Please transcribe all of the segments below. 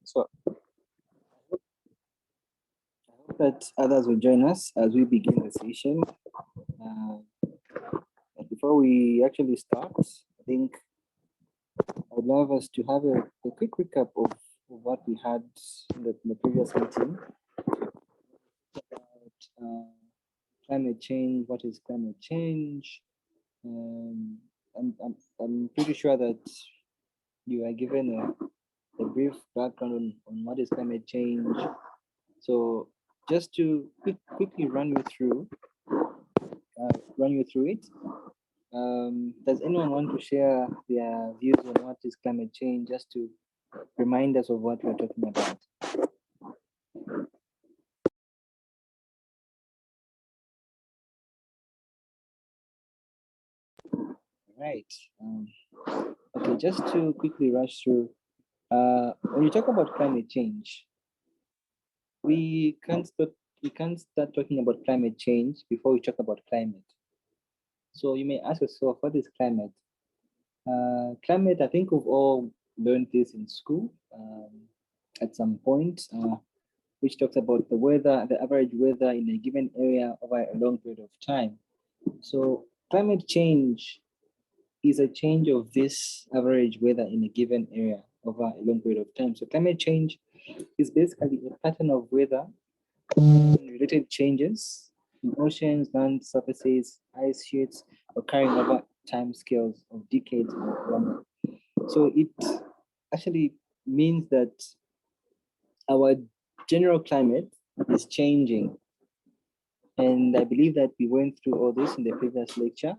So I hope that others will join us as we begin the session. But before we actually start, I think I'd love us to have a quick recap of what we had in the previous meeting about climate change. What is climate change? I'm pretty sure that you are given a brief background on what is climate change. So just to quickly run you through it. Does anyone want to share their views on what is climate change, just to remind us of what we're talking about? Right. Okay, just to quickly rush through, when you talk about climate change, we can't start talking about climate change before we talk about climate. So you may ask yourself, what is climate? Climate, I think we've all learned this in school at some point, which talks about the weather, the average weather in a given area over a long period of time. So climate change is a change of this average weather in a given area over a long period of time. So climate change is basically a pattern of weather related changes in oceans, land surfaces, ice sheets occurring over time scales of decades or longer. So it actually means that our general climate is changing. And I believe that we went through all this in the previous lecture,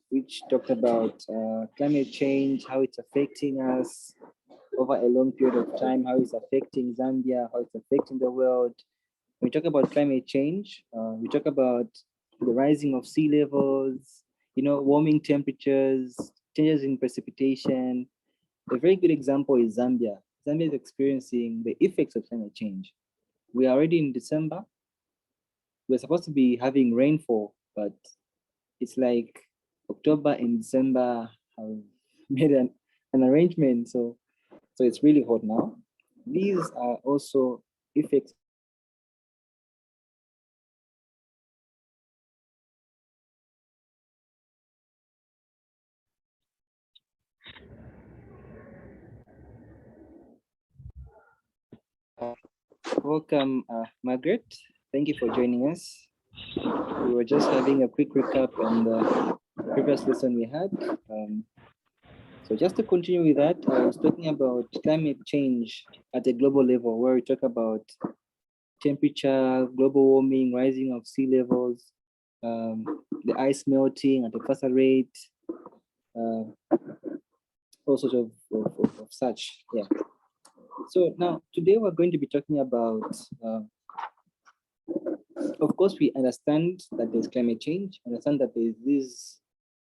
which talked about climate change, how it's affecting us over a long period of time, how it's affecting Zambia, how it's affecting the world. When we talk about climate change, we talk about the rising of sea levels, warming temperatures, changes in precipitation. A very good example is Zambia. Zambia is experiencing the effects of climate change. We are already in December. We're supposed to be having rainfall, but it's like October and December have made an arrangement. So it's really hot now. These are also effects. Welcome, Margaret. Thank you for joining us. We were just having a quick recap on the previous lesson we had. So just to continue with that, I was talking about climate change at a global level, where we talk about temperature, global warming, rising of sea levels, the ice melting at a faster rate, all sorts of such. Yeah. So now today we're going to be talking about, of course, we understand that there's climate change, understand that there's these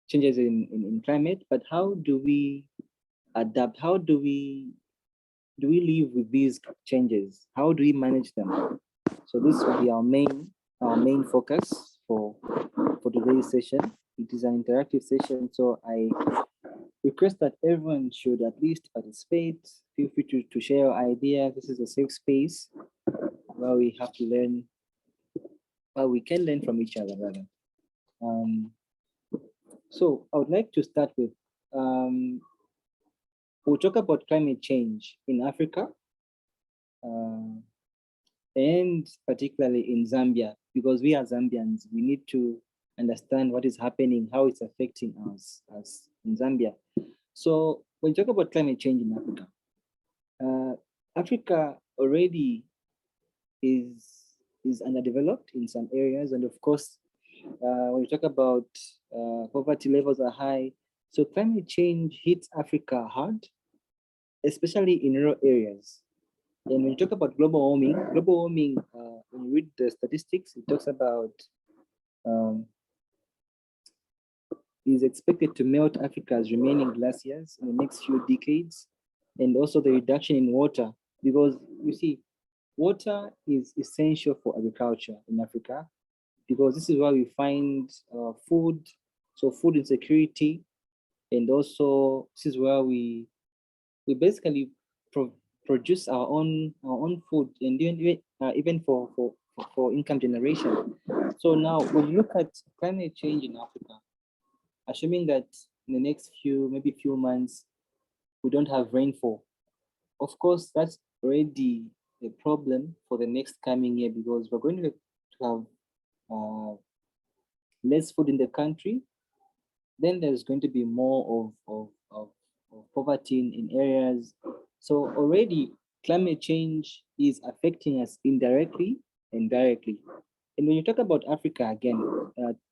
changes in climate, but how do we adapt? How do we live with these changes? How do we manage them? So this will be our main focus for today's session. It is an interactive session, so I request that everyone should at least participate. Feel free to share your idea. This is a safe space where we have to learn, where we can learn from each other, rather. So I would like to start with, we'll talk about climate change in Africa, and particularly in Zambia, because we are Zambians, we need to understand what is happening, how it's affecting us as in Zambia. So when you talk about climate change in Africa, Africa already is underdeveloped in some areas, and of course, when you talk about poverty levels are high, so climate change hits Africa hard, especially in rural areas. And when you talk about global warming, when you read the statistics, it talks about is expected to melt Africa's remaining glaciers in the next few decades, and also the reduction in water, because you see, water is essential for agriculture in Africa, because this is where we find food, so food insecurity, and also this is where we basically produce our own food, and even for income generation. So now, when you look at climate change in Africa, assuming that in the next maybe few months, we don't have rainfall, of course, that's already a problem for the next coming year, because we're going to have less food in the country. Then there's going to be more of poverty in areas. So already climate change is affecting us indirectly and directly. And when you talk about Africa again,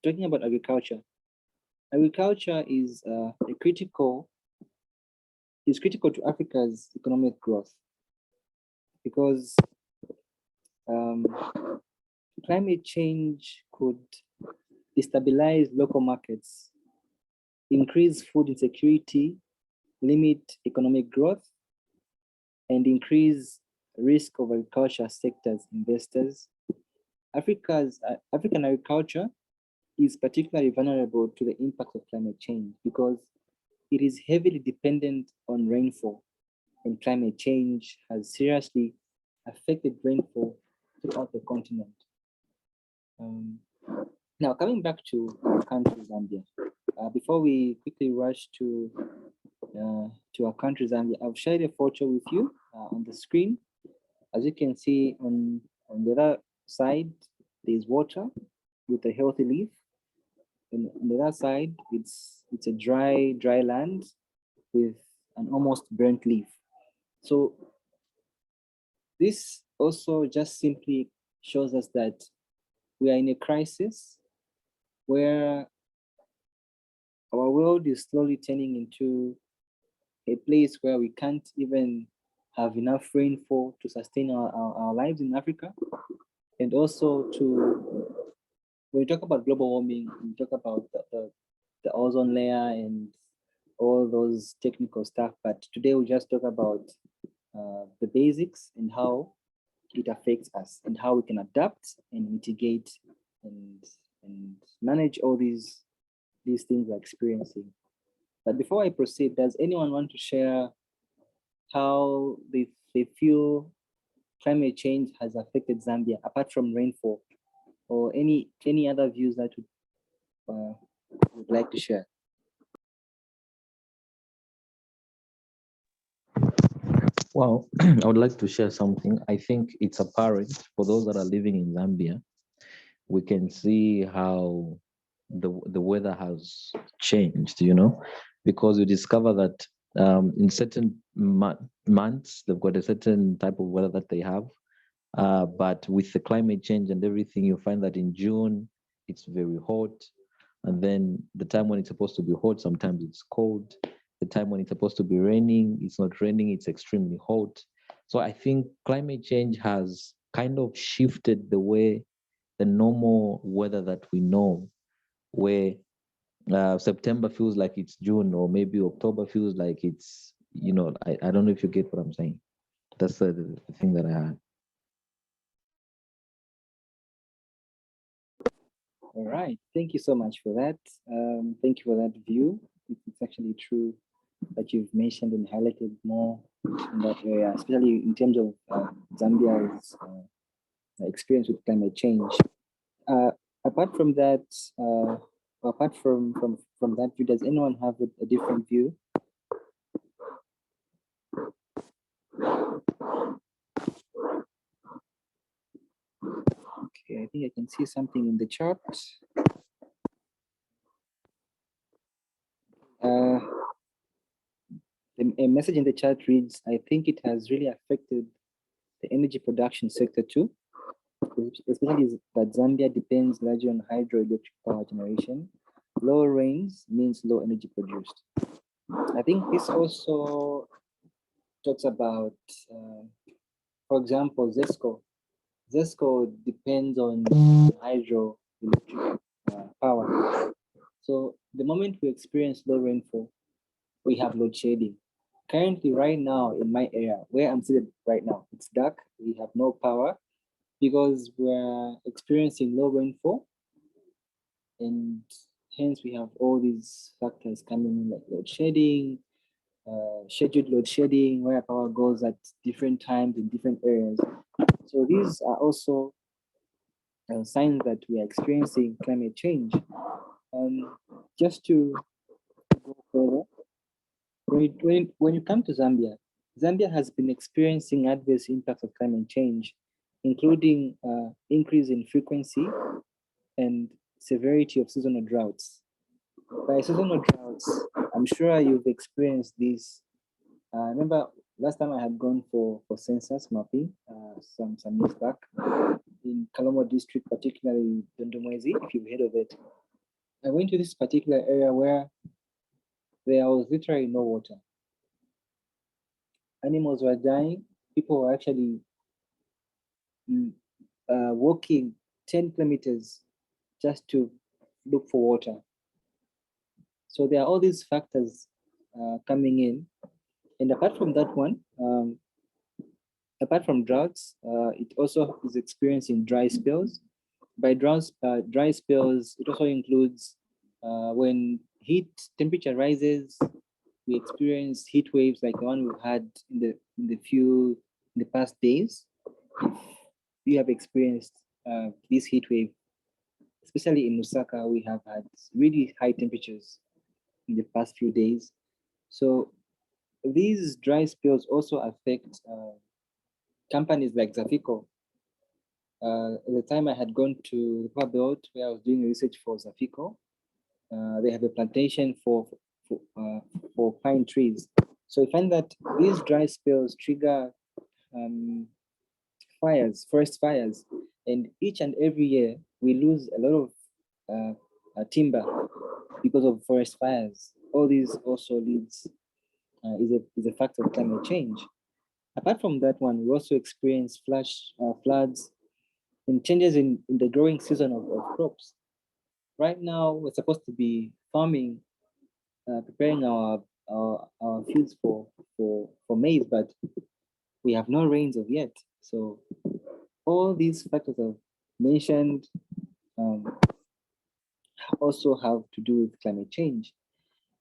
talking about agriculture is critical to Africa's economic growth, because climate change could destabilize local markets, increase food insecurity, limit economic growth, and increase risk of agriculture sectors investors. African agriculture is particularly vulnerable to the impact of climate change because it is heavily dependent on rainfall, and climate change has seriously affected rainfall throughout the continent. Now, coming back to our country, Zambia, before we quickly rush to our country, Zambia, I've shared a photo with you on the screen. As you can see on the other side, there's water with a healthy leaf. And on the other side, it's a dry land with an almost burnt leaf. So this also just simply shows us that we are in a crisis where our world is slowly turning into a place where we can't even have enough rainfall to sustain our lives in Africa. And also when we talk about global warming, we talk about the ozone layer and all those technical stuff. But today we just talk about the basics and how it affects us and how we can adapt and mitigate and manage all these things we're experiencing. But before I proceed, does anyone want to share how they feel climate change has affected Zambia, apart from rainfall, or any other views that would like to share? Well, I would like to share something. I think it's apparent for those that are living in Zambia. We can see how the weather has changed, because we discover that in certain months, they've got a certain type of weather that they have. But with the climate change and everything, you find that in June, it's very hot. And then the time when it's supposed to be hot, sometimes it's cold. The time when it's supposed to be raining, it's not raining, it's extremely hot. So I think climate change has kind of shifted the way the normal weather that we know, where September feels like it's June, or maybe October feels like it's, I don't know if you get what I'm saying. That's the thing that I had. All right, thank you so much for that. Thank you for that view. It's actually true that you've mentioned and highlighted more in that area, especially in terms of Zambia's experience with climate change. Apart from that, apart from that view, does anyone have a different view? Okay, I think I can see something in the chart. A message in the chat reads, I think it has really affected the energy production sector too, especially that Zambia depends largely on hydroelectric power generation. Low rains means low energy produced. I think this also talks about, for example, ZESCO. ZESCO depends on hydroelectric power. So the moment we experience low rainfall, we have load shedding. Currently, right now in my area, where I'm seated right now, it's dark. We have no power because we're experiencing low rainfall, and hence we have all these factors coming in, like load shedding, scheduled load shedding, where power goes at different times in different areas. So these are also signs that we are experiencing climate change. Just to go further, when you come to Zambia, Zambia has been experiencing adverse impacts of climate change, including increase in frequency and severity of seasonal droughts. By seasonal droughts, I'm sure you've experienced this. I remember last time I had gone for census mapping some years back in Kalomo district, particularly Dondomwezi, if you've heard of it. I went to this particular area where there was literally no water. Animals were dying. People were actually walking 10 kilometers just to look for water. So there are all these factors coming in. And apart from that one, apart from droughts, it also is experiencing dry spells. By dry spells, it also includes when heat temperature rises, we experience heat waves like the one we've had in the past days. If you have experienced this heat wave, especially in Lusaka, we have had really high temperatures in the past few days. So these dry spells also affect companies like Zafico. At the time I had gone to the River Belt where I was doing research for Zafico. They have a plantation for pine trees. So I find that these dry spells trigger fires, forest fires, and each and every year we lose a lot of timber because of forest fires. All these also leads is a factor of climate change. Apart from that one, we also experience floods and changes in the growing season of crops. Right now, we're supposed to be farming, preparing our fields for maize, but we have no rains of yet. So all these factors I've mentioned also have to do with climate change.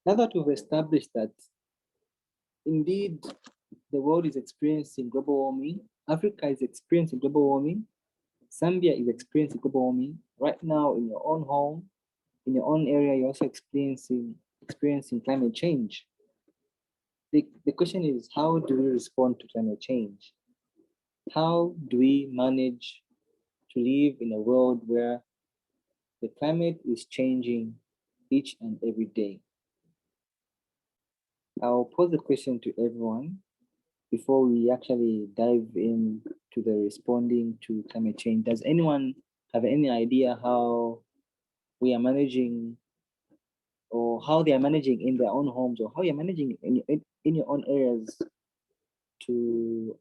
Now that we've established that indeed the world is experiencing global warming, Africa is experiencing global warming, Zambia is experiencing global warming. Right now in your own home, in your own area, you're also experiencing climate change. The question is, how do we respond to climate change? How do we manage to live in a world where the climate is changing each and every day? I'll pose the question to everyone before we actually dive into the responding to climate change. Does anyone have any idea how we are managing, or how they are managing in their own homes, or how you're managing in your own areas to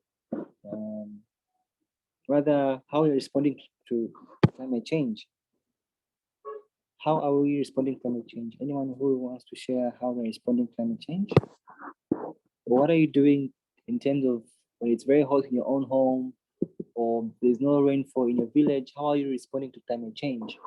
rather how you're responding to climate change? How are we responding to climate change? Anyone who wants to share how we're responding to climate change? What are you doing in terms of when it's very hot in your own home, or there's no rainfall in your village? How are you responding to climate change?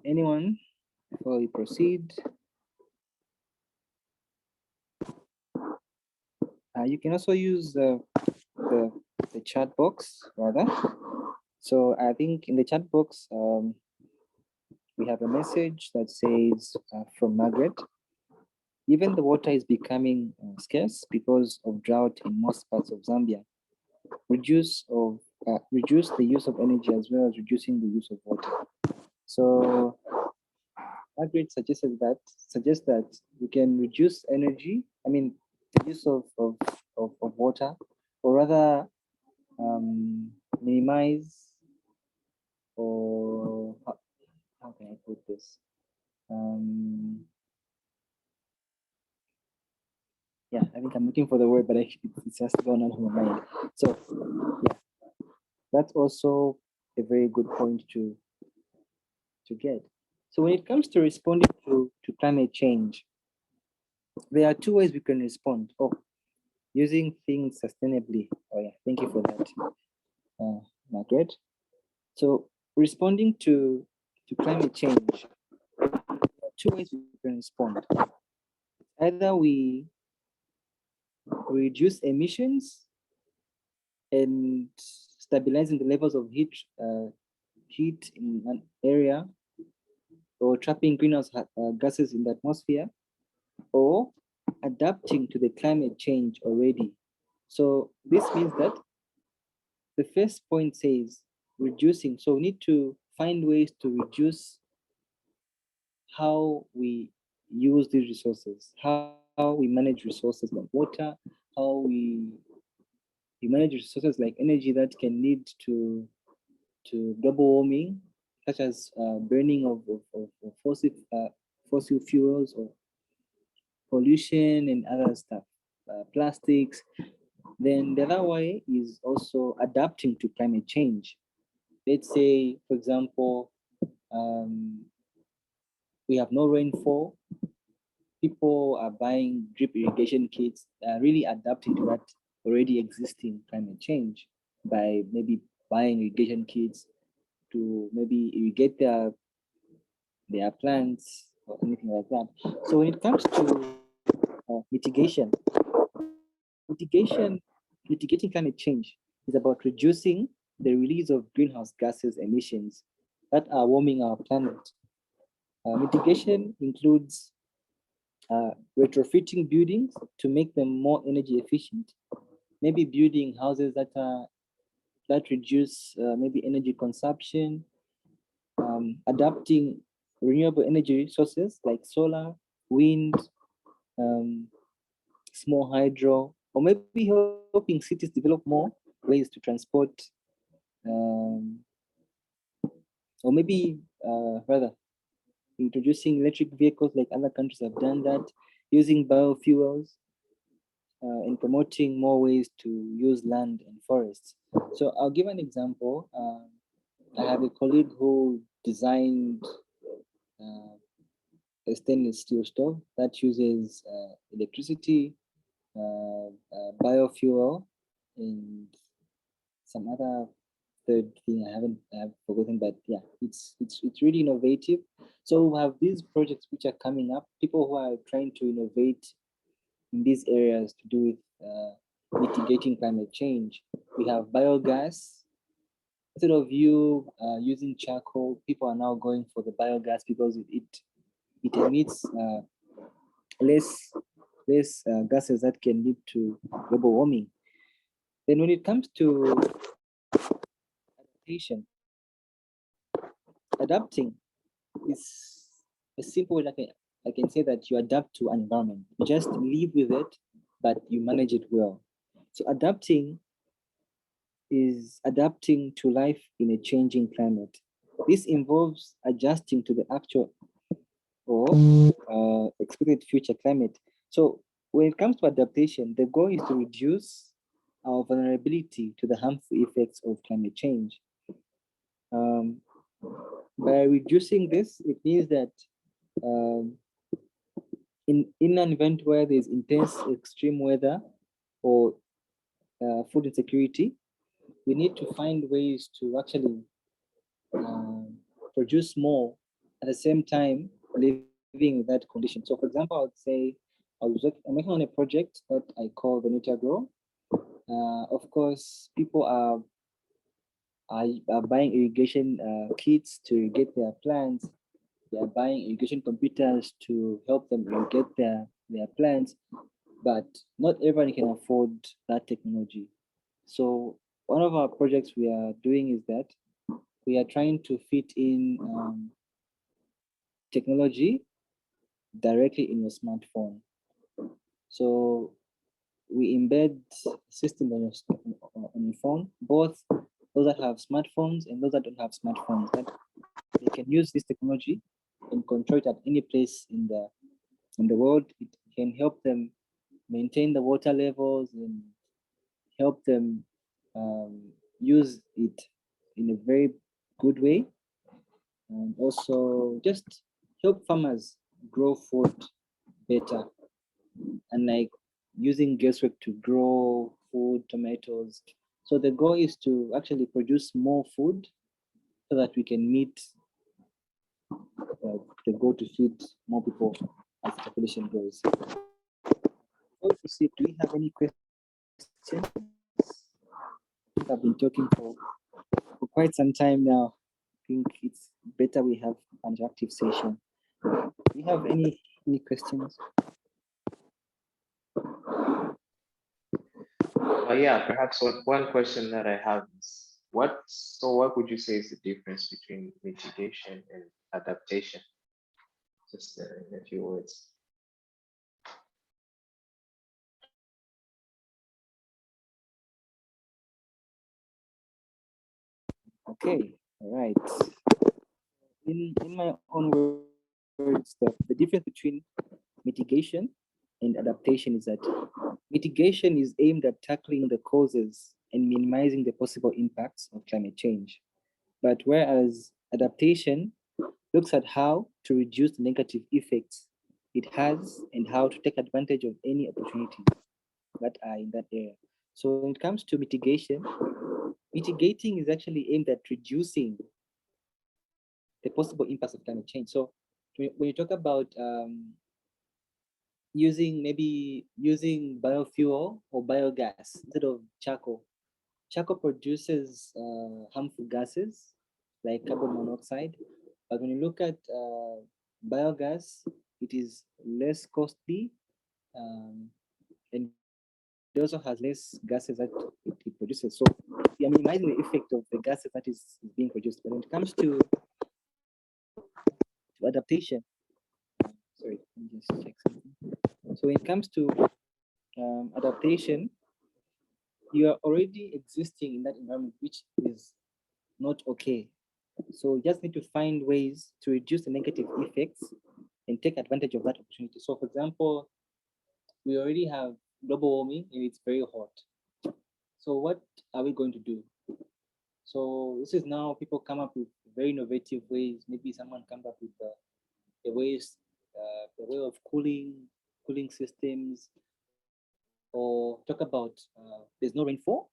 Anyone before we proceed? You can also use the chat box rather. So I think in the chat box, we have a message that says from Margaret, even the water is becoming scarce because of drought in most parts of Zambia. Reduce the use of energy as well as reducing the use of water. So Margaret suggests that we can reduce energy, I mean the use of water, or rather minimize, or how can I put this? Yeah, I think I'm looking for the word, but it's just gone out of my mind. So yeah, that's also a very good point to get. So when it comes to responding to climate change, there are two ways we can respond. Oh, using things sustainably. Oh yeah, thank you for that, Margaret. So responding to climate change, there are two ways we can respond. Either we reduce emissions and stabilizing the levels of heat in an area, or trapping greenhouse gases in the atmosphere, or adapting to the climate change already. So this means that the first point says reducing. So we need to find ways to reduce how we use these resources, how we manage resources like water, how we manage resources like energy that can lead to global warming, such as burning of fossil fuels or pollution and other stuff, plastics. Then the other way is also adapting to climate change. Let's say, for example, um, we have no rainfall. People are buying drip irrigation kits, really adapting to that already existing climate change by maybe buying irrigation kits to maybe irrigate their plants or anything like that. So when it comes to mitigation, mitigating climate change is about reducing the release of greenhouse gases emissions that are warming our planet. Mitigation includes retrofitting buildings to make them more energy efficient. Maybe building houses that reduce maybe energy consumption, adapting renewable energy sources like solar, wind, um, small hydro, or maybe helping cities develop more ways to transport, um, or maybe rather introducing electric vehicles like other countries have done that, using biofuels, and promoting more ways to use land and forests. So I'll give an example. I have a colleague who designed uh, a stainless steel stove that uses electricity, biofuel, and some other third thing I have forgotten, but yeah, it's really innovative. So we have these projects which are coming up, people who are trying to innovate in these areas to do with mitigating climate change. We have biogas. Instead of you using charcoal, people are now going for the biogas because it emits less gases that can lead to global warming. Then when it comes to adaptation, adapting is a simple way I can say that you adapt to an environment. You just live with it, but you manage it well. So adapting is adapting to life in a changing climate. This involves adjusting to the actual or expected future climate. So when it comes to adaptation, the goal is to reduce our vulnerability to the harmful effects of climate change. Um, by reducing this, it means that um, in an event where there's intense extreme weather or food insecurity, we need to find ways to actually um, produce more at the same time living in that condition. So, for example, I would say I'm working on a project that I call the Nature Grow. Of course, people are buying irrigation kits to irrigate their plants. They are buying irrigation computers to help them irrigate their plants, but not everyone can afford that technology. So one of our projects we are doing is that we are trying to fit in technology directly in your smartphone. So we embed system on your phone, both those that have smartphones and those that don't have smartphones, that they can use this technology and control it at any place in the world. It can help them maintain the water levels and help them um, use it in a very good way, and also just help farmers grow food better. And like using guesswork to grow food, tomatoes. So the goal is to actually produce more food so that we can meet the goal to feed more people as the population grows. Before we proceed, do we have any questions? I've been talking for quite some time now. I think it's better we have an interactive session. Do you have any questions? Yeah, perhaps one question that I have is what would you say is the difference between mitigation and adaptation? Just in a few words. Okay, all right. In my own words, the difference between mitigation and adaptation is that mitigation is aimed at tackling the causes and minimizing the possible impacts of climate change. But whereas adaptation looks at how to reduce the negative effects it has and how to take advantage of any opportunities that are in that area. So when it comes to mitigation, mitigating is actually aimed at reducing the possible impacts of climate change. So when you talk about using biofuel or biogas instead of charcoal, charcoal produces harmful gases like carbon monoxide. But when you look at biogas, it is less costly and it also has less gases that it produces. So we are minimizing the effect of the gases that is being produced. But when it comes to adaptation, sorry, let me just check something. So when it comes to adaptation, you are already existing in that environment, which is not okay. So you just need to find ways to reduce the negative effects and take advantage of that opportunity. So for example, we already have global warming and it's very hot. So what are we going to do? So this is now people come up with very innovative ways. Maybe someone comes up with a way of cooling systems, or talk about there's no rainfall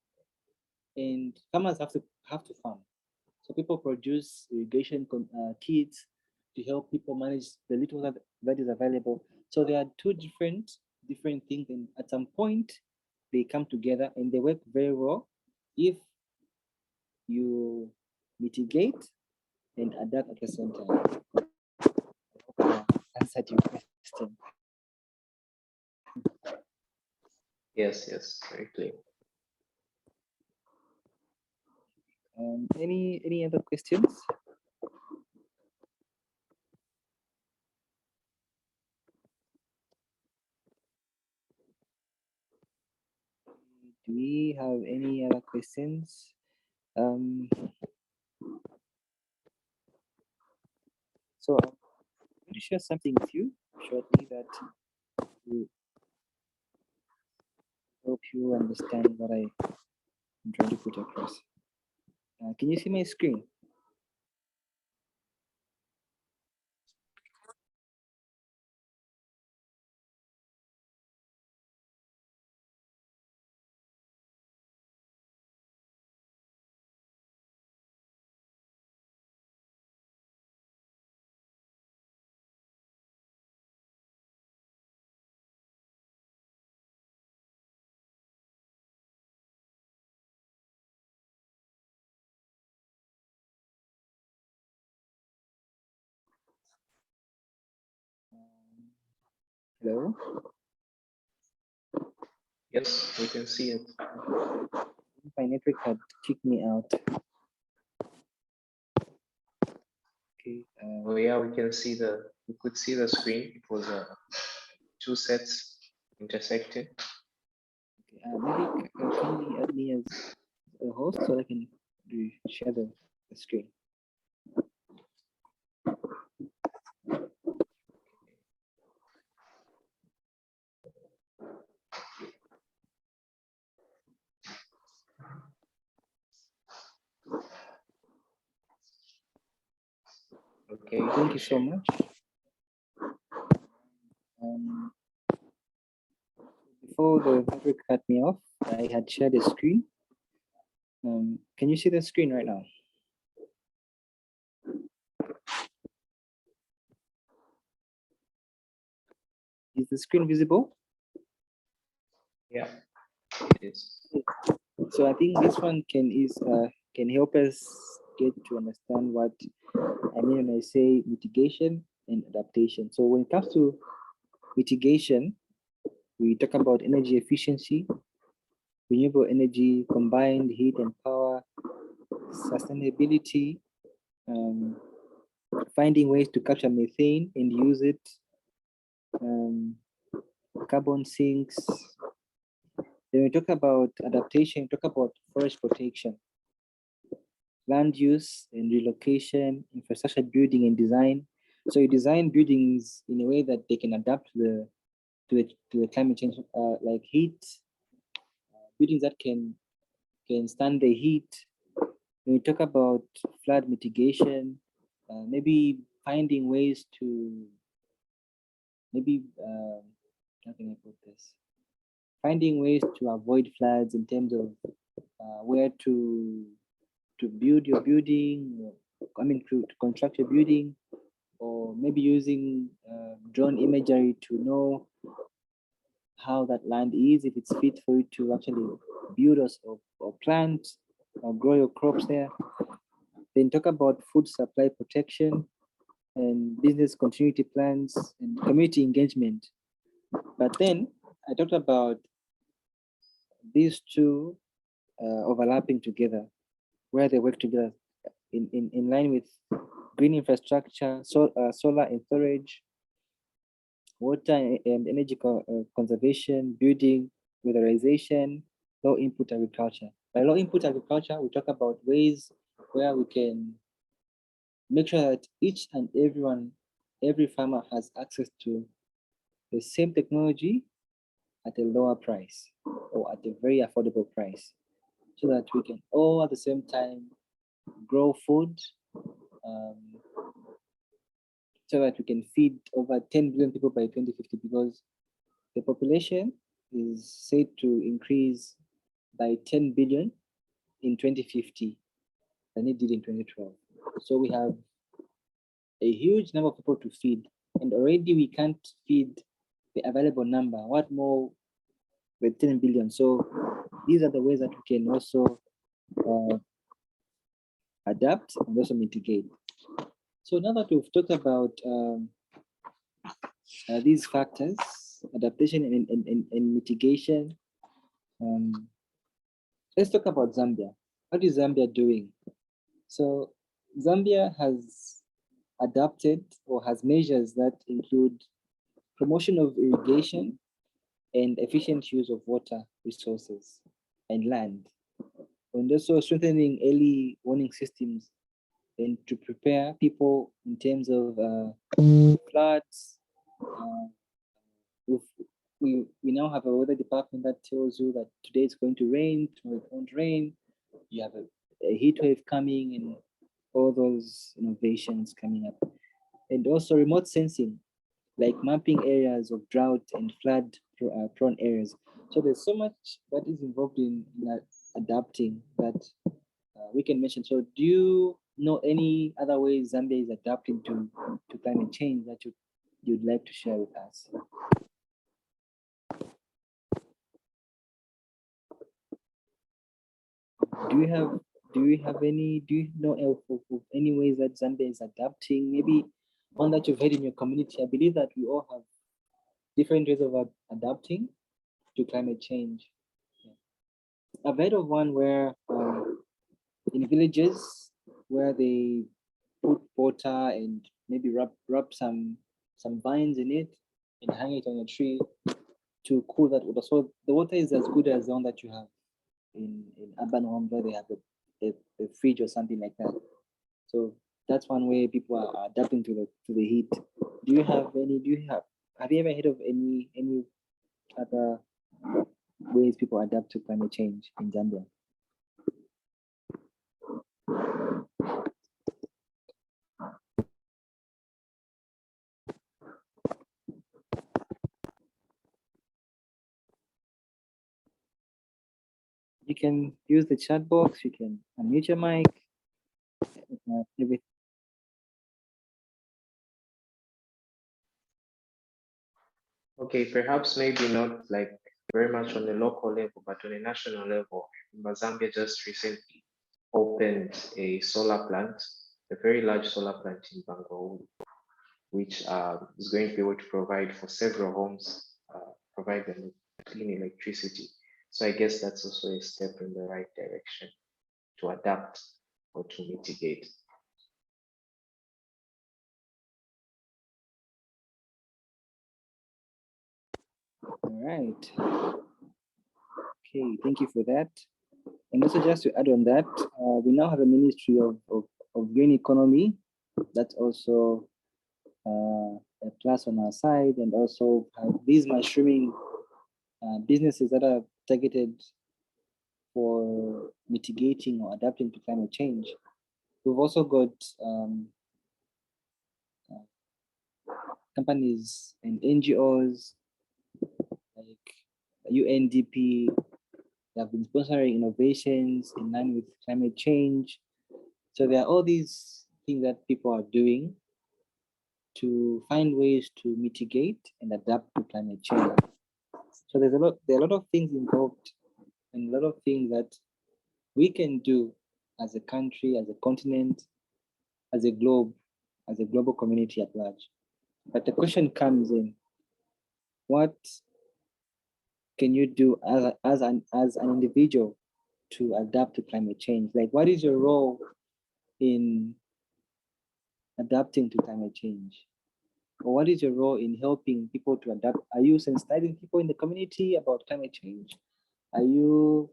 and farmers have to farm. So people produce irrigation kits to help people manage the little that is available. So there are two different things, and at some point they come together and they work very well if you mitigate and adapt at the same time. I hope I answered your question. Yes, very clear. Any other questions? Do we have any other questions? So I'm going to share something with you shortly that will help you understand what I'm trying to put across. Can you see my screen? Hello? Yes, we can see it. My network had kicked me out. Okay. Oh yeah, we could see the screen. It was two sets intersecting. Okay. Maybe kindly add me as a host so I can share the screen. Okay. Thank you so much. Before before the network cut me off, I had shared a screen. Can you see the screen right now? Is the screen visible? Yeah, it is. So I think this one can help us get to understand what I mean when I say mitigation and adaptation. So when it comes to mitigation, we talk about energy efficiency, renewable energy, combined heat and power, sustainability, finding ways to capture methane and use it, carbon sinks. Then we talk about adaptation, talk about forest protection, land use and relocation, infrastructure building and design. So you design buildings in a way that they can adapt to the climate change, like heat, buildings that can stand the heat. When we talk about flood mitigation, maybe finding ways to maybe how can I put this? Finding ways to avoid floods in terms of where to build your building, I mean to construct your building, or maybe using drone imagery to know how that land is, if it's fit for you to actually build or plant or grow your crops there. Then talk about food supply protection and business continuity plans and community engagement. But then I talked about these two overlapping together, where they work together in line with green infrastructure, solar and storage, water and energy conservation, building, weatherization, low input agriculture. By low input agriculture, we talk about ways where we can make sure that each and every farmer has access to the same technology at a lower price or at a very affordable price, so that we can all at the same time grow food, um, so that we can feed over 10 billion people by 2050, because the population is said to increase by 10 billion in 2050 than it did in 2012. So we have a huge number of people to feed, and already we can't feed the available number. What more with 10 billion? So these are the ways that we can also adapt and also mitigate. So now that we've talked about these factors, adaptation and mitigation, let's talk about Zambia. What is Zambia doing? So Zambia has adapted or has measures that include promotion of irrigation and efficient use of water resources and land, and also strengthening early warning systems and to prepare people in terms of floods. We now have a weather department that tells you that today it's going to rain, tomorrow it won't rain. You have a heat wave coming and all those innovations coming up. And also remote sensing, like mapping areas of drought and flood prone areas. So there's so much that is involved in that adapting that we can mention. So do you know any other ways Zambia is adapting to climate change that you'd like to share with us? Do you know of any ways that Zambia is adapting? Maybe one that you've heard in your community. I believe that we all have different ways of adapting to climate change. I've heard of one where in villages where they put water and maybe rub some vines in it and hang it on a tree to cool that water. So the water is as good as the one that you have in urban homes where they have a fridge or something like that. So that's one way people are adapting to the heat. Do you have have you ever heard of any other ways people adapt to climate change in Zambia? can use the chat box. You can unmute your mic. Everything. Okay, perhaps maybe not like very much on the local level, but on a national level. Zambia just recently opened a solar plant, a very large solar plant in Bangaul, which is going to be able to provide for several homes, provide them with clean electricity. So I guess that's also a step in the right direction to adapt or to mitigate. All right. Okay, thank you for that. And also just to add on that, we now have a Ministry of Green Economy. That's also a plus on our side, and also have these mushrooming businesses that are targeted for mitigating or adapting to climate change. We've also got companies and NGOs like UNDP that have been sponsoring innovations in line with climate change. So there are all these things that people are doing to find ways to mitigate and adapt to climate change. So there are a lot of things involved and a lot of things that we can do as a country, as a continent, as a globe, as a global community at large. But the question comes in, what can you do as an individual to adapt to climate change? Like, what is your role in adapting to climate change? Or what is your role in helping people to adapt? Are you sensitizing people in the community about climate change? Are you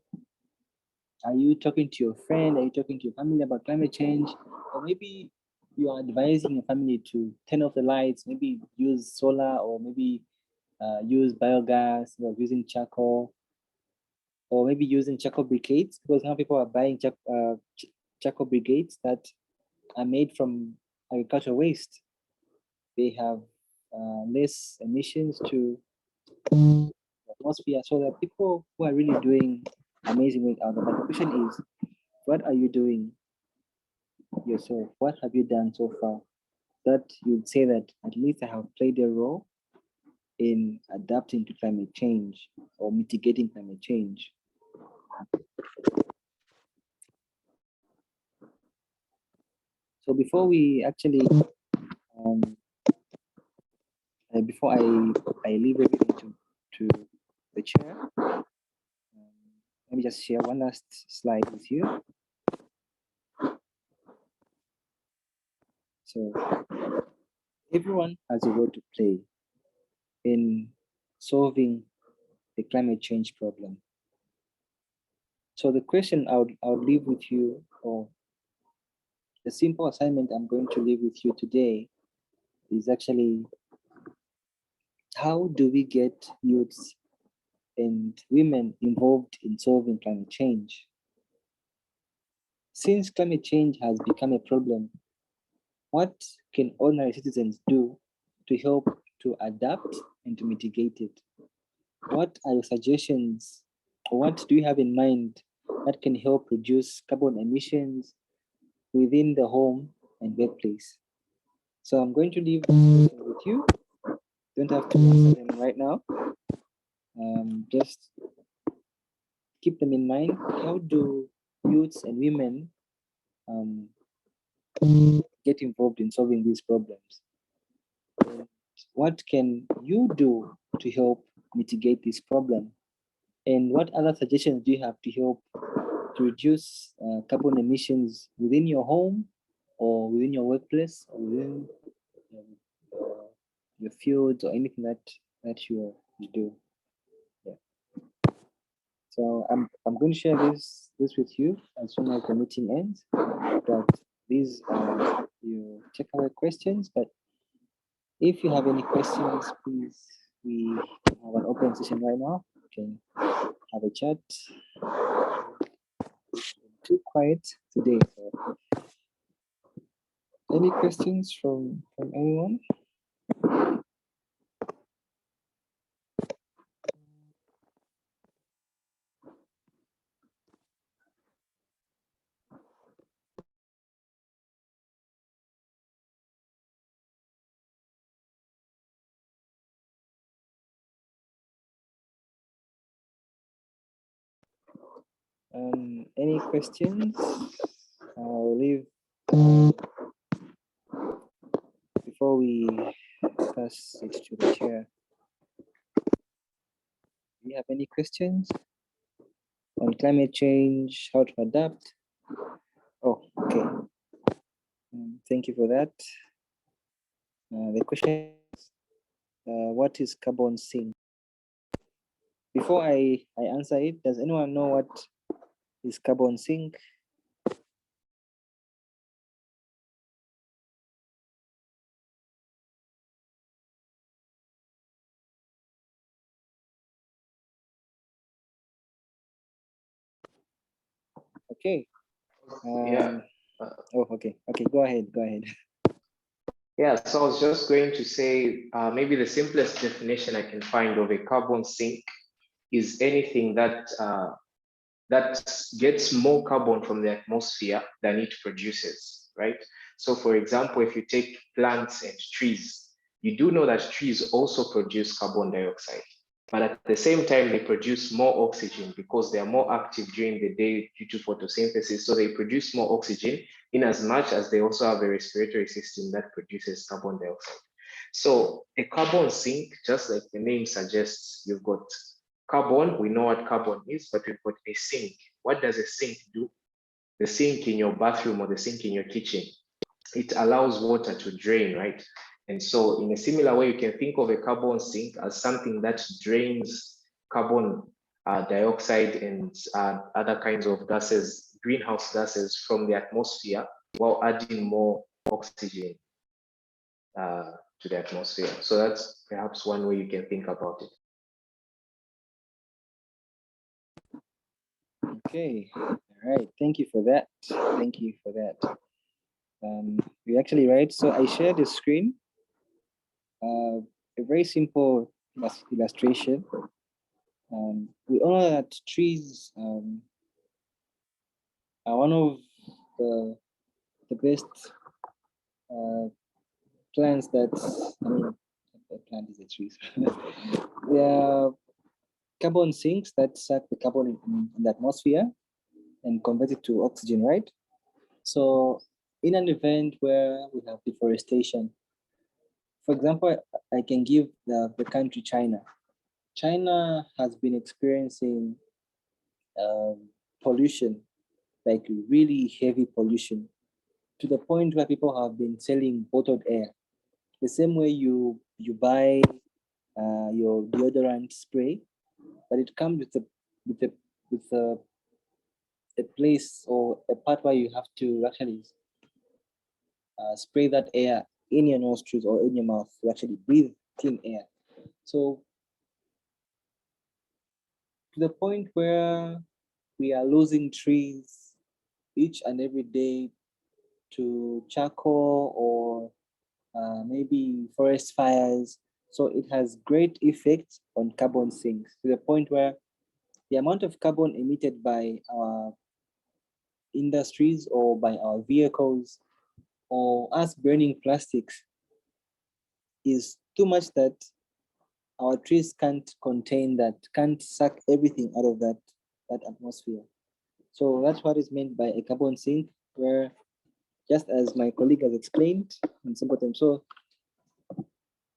talking to your friend? Are you talking to your family about climate change? Or maybe you are advising your family to turn off the lights, maybe use solar, or maybe use biogas, or using charcoal, or maybe using charcoal briquettes, because now people are buying charcoal briquettes that are made from agricultural waste. They have less emissions to the atmosphere. So there are people who are really doing amazing work out there. But the question is, what are you doing yourself? What have you done so far that you'd say that at least I have played a role in adapting to climate change or mitigating climate change? So before we actually, before I leave everything to the chair, let me just share one last slide with you. So everyone has a role to play in solving the climate change problem. So the question I would leave with you, or the simple assignment I'm going to leave with you today, is actually, how do we get youths and women involved in solving climate change? Since climate change has become a problem, what can ordinary citizens do to help to adapt and to mitigate it? What are your suggestions, or what do you have in mind that can help reduce carbon emissions within the home and workplace? So I'm going to leave this with you. Don't have to answer them right now. Just keep them in mind. How do youths and women get involved in solving these problems? And what can you do to help mitigate this problem? And what other suggestions do you have to help to reduce carbon emissions within your home, or within your workplace, or within your fields, or anything that you do? Yeah. So I'm going to share this with you as soon as the meeting ends. But these are your takeaway questions. But if you have any questions, please, we have an open session right now. You can have a chat. Too quiet today. So. Any questions from anyone? Any questions? I'll leave before we pass it to the chair. Do you have any questions on climate change, how to adapt? Oh, okay. Thank you for that. The question is, what is carbon sink? Before I answer it, does anyone know what is carbon sink? Okay. Yeah. Oh, okay. Okay, go ahead. Go ahead. Yeah, so I was just going to say maybe the simplest definition I can find of a carbon sink is anything that that gets more carbon from the atmosphere than it produces, right? So for example, if you take plants and trees, you do know that trees also produce carbon dioxide, but at the same time, they produce more oxygen because they are more active during the day due to photosynthesis. So they produce more oxygen in as much as they also have a respiratory system that produces carbon dioxide. So a carbon sink, just like the name suggests, you've got carbon, we know what carbon is, but we've got a sink. What does a sink do? The sink in your bathroom or the sink in your kitchen, it allows water to drain, right? And so in a similar way, you can think of a carbon sink as something that drains carbon dioxide and other kinds of gases, greenhouse gases from the atmosphere while adding more oxygen to the atmosphere. So that's perhaps one way you can think about it. Okay. All right. Thank you for that. Thank you for that. You're actually right. So I shared the screen. A very simple illustration. We all know that trees are one of the best plants that, I mean, the plant is a tree. They are carbon sinks that suck the carbon in the atmosphere and convert it to oxygen, right? So in an event where we have deforestation, for example, I can give the country China. China has been experiencing pollution, like really heavy pollution, to the point where people have been selling bottled air. The same way you buy your deodorant spray, but it comes with a place or a part where you have to actually spray that air in your nostrils or in your mouth to actually breathe clean air. So to the point where we are losing trees each and every day to charcoal or maybe forest fires. So it has great effect on carbon sinks to the point where the amount of carbon emitted by our industries or by our vehicles or us burning plastics is too much that our trees can't contain that, can't suck everything out of that atmosphere. So that's what is meant by a carbon sink, where just as my colleague has explained in simple terms. So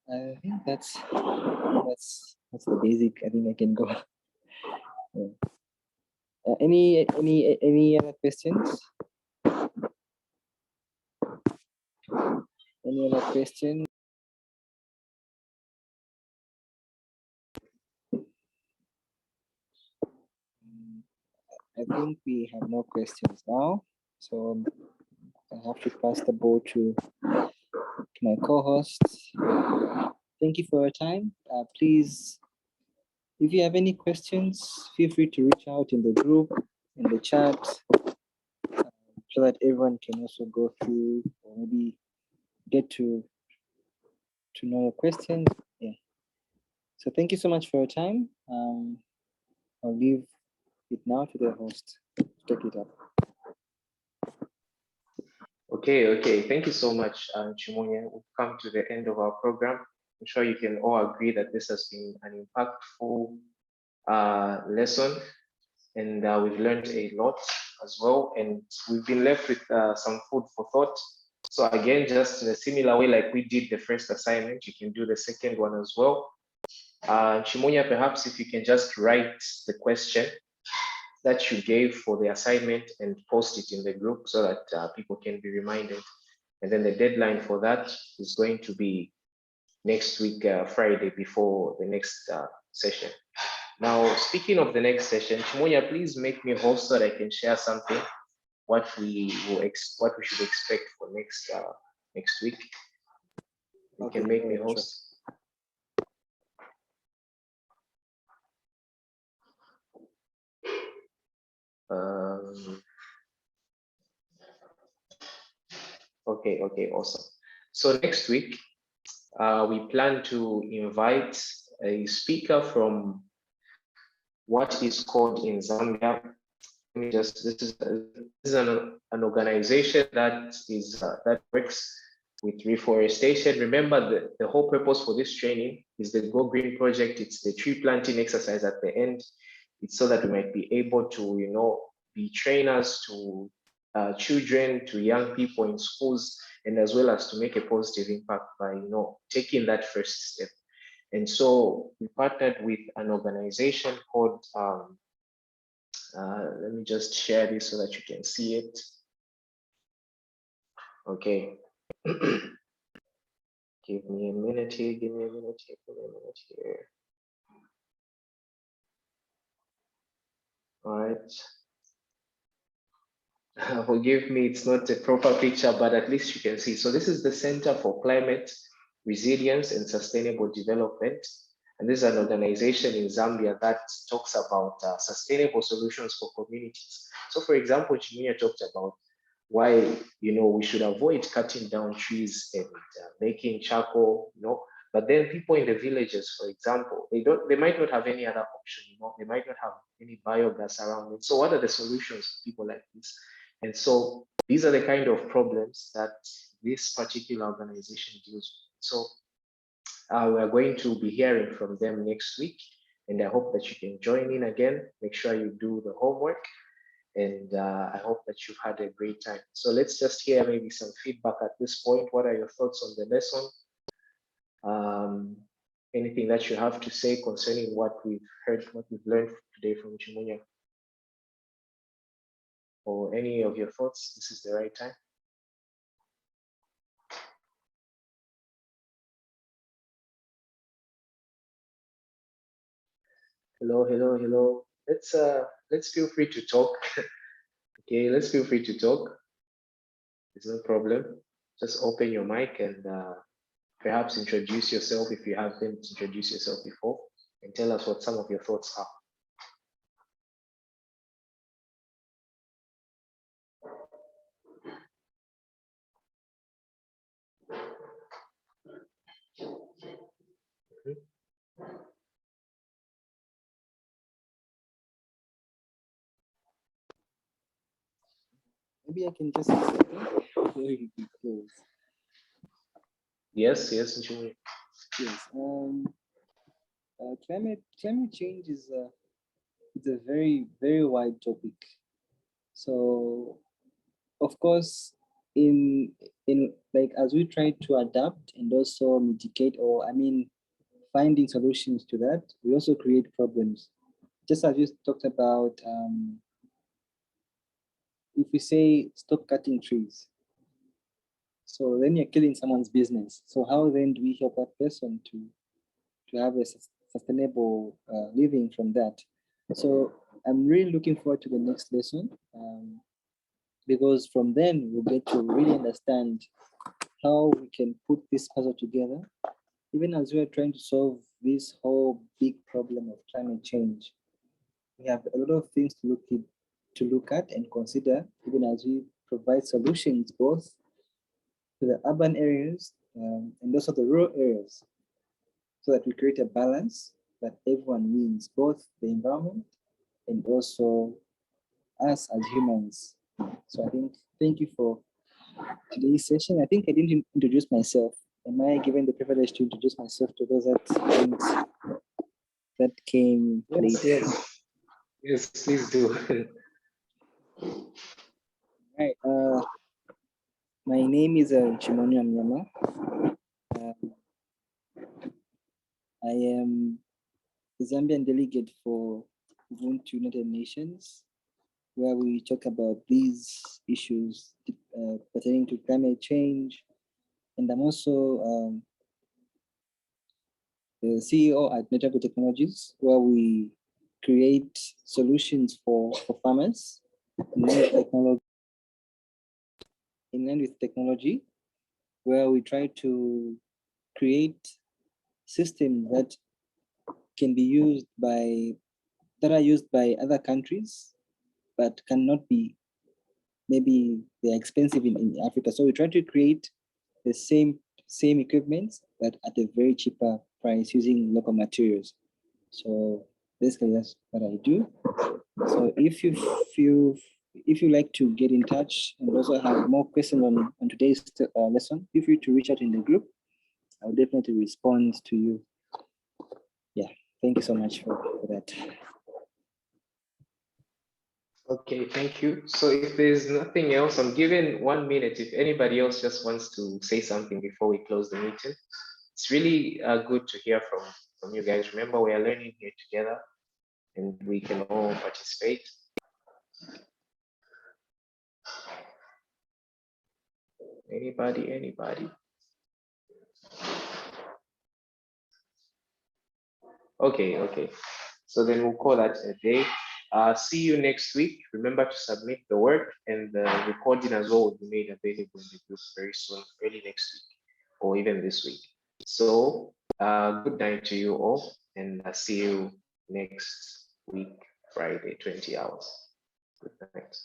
I think that's the basic. I think I can go. Yeah. Any other questions? Any other questions? I think we have no questions now. So I have to pass the ball to my co-hosts. Thank you for your time. Please, if you have any questions, feel free to reach out in the group, in the chat, so that everyone can also go through or maybe get to know your questions. Yeah. So thank you so much for your time. I'll leave it now to the host to take it up. Okay. Thank you so much, Nchimunya. We've come to the end of our program. I'm sure you can all agree that this has been an impactful lesson. and we've learned a lot as well, and we've been left with some food for thought. So again, just in a similar way like we did the first assignment, you can do the second one as well. Nchimunya, perhaps if you can just write the question that you gave for the assignment and post it in the group so that people can be reminded. And then the deadline for that is going to be next week, Friday, before the next session. Now, speaking of the next session, Nchimunya, please make me host so that I can share something, what we should expect for next week. You Okay, can make me sure. host. Okay, awesome. So next week, we plan to invite a speaker from what is called in Zambia. Let me just, this is an organization that is that works with reforestation. Remember, the whole purpose for this training is the Go Green project. It's the tree planting exercise at the end. It's so that we might be able to, be trainers to children, to young people in schools, and as well as to make a positive impact by, taking that first step. And so we partnered with an organization called, let me just share this so that you can see it. Okay. Give me a minute here, give me a minute here. All right. Forgive me, it's not a proper picture, but at least you can see. So this is the Center for Climate Resilience and Sustainable Development. And this is an organization in Zambia that talks about sustainable solutions for communities. So for example, Nchimunya talked about why, we should avoid cutting down trees and making charcoal, but then people in the villages, for example, they might not have any other option, they might not have any biogas around it. So what are the solutions for people like this? And so these are the kind of problems that this particular organization deals with. So we are going to be hearing from them next week, and I hope that you can join in again. Make sure you do the homework, and I hope that you've had a great time. So let's just hear maybe some feedback at this point. What are your thoughts on the lesson? Anything that you have to say concerning what we've heard, what we've learned today from Nchimunya? Or any of your thoughts? This is the right time. Hello. Let's feel free to talk. Okay, let's feel free to talk. There's no problem. Just open your mic and perhaps introduce yourself if you haven't introduced yourself before, and tell us what some of your thoughts are. Maybe I can just say something before we close. Yes, Nchimunya. Yes. Climate change is it's a very, very wide topic. So of course, in like as we try to adapt and also mitigate, or finding solutions to that, we also create problems. Just as you talked about, if we say stop cutting trees, so then you're killing someone's business. So how then do we help that person to have a sustainable living from that? So I'm really looking forward to the next lesson, because from then we'll get to really understand how we can put this puzzle together, even as we are trying to solve this whole big problem of climate change. We have a lot of things to look at and consider, even as we provide solutions both to the urban areas and also the rural areas, so that we create a balance that everyone wins, both the environment and also us as humans. So I think, thank you for today's session. I think I didn't introduce myself. Am I given the privilege to introduce myself to those that came later? Yes. Yes, please do. Right. My name is Nchimunya Munyama. I am the Zambian delegate for Ubuntu United Nations, where we talk about these issues pertaining to climate change. And I'm also the CEO at Network Technologies, where we create solutions for farmers in line with technology, where we try to create systems that can be used by that are used by other countries, but cannot be, maybe they're expensive in Africa. So we try to create the same equipment, but at a very cheaper price using local materials. So basically that's what I do. So if you like to get in touch and also have more questions on today's lesson, feel free to reach out in the group. I'll definitely respond to you. Yeah, thank you so much for that. Okay, thank you. So if there's nothing else, I'm giving 1 minute. If anybody else just wants to say something before we close the meeting, it's really good to hear from you guys. Remember, we are learning here together and we can all participate. Anybody? Okay. So then we'll call that a day. See you next week. Remember to submit the work, and the recording as well will be made available in the group very soon, early next week or even this week. So good night to you all, and I'll see you next week, Friday, 20 hours. Good night.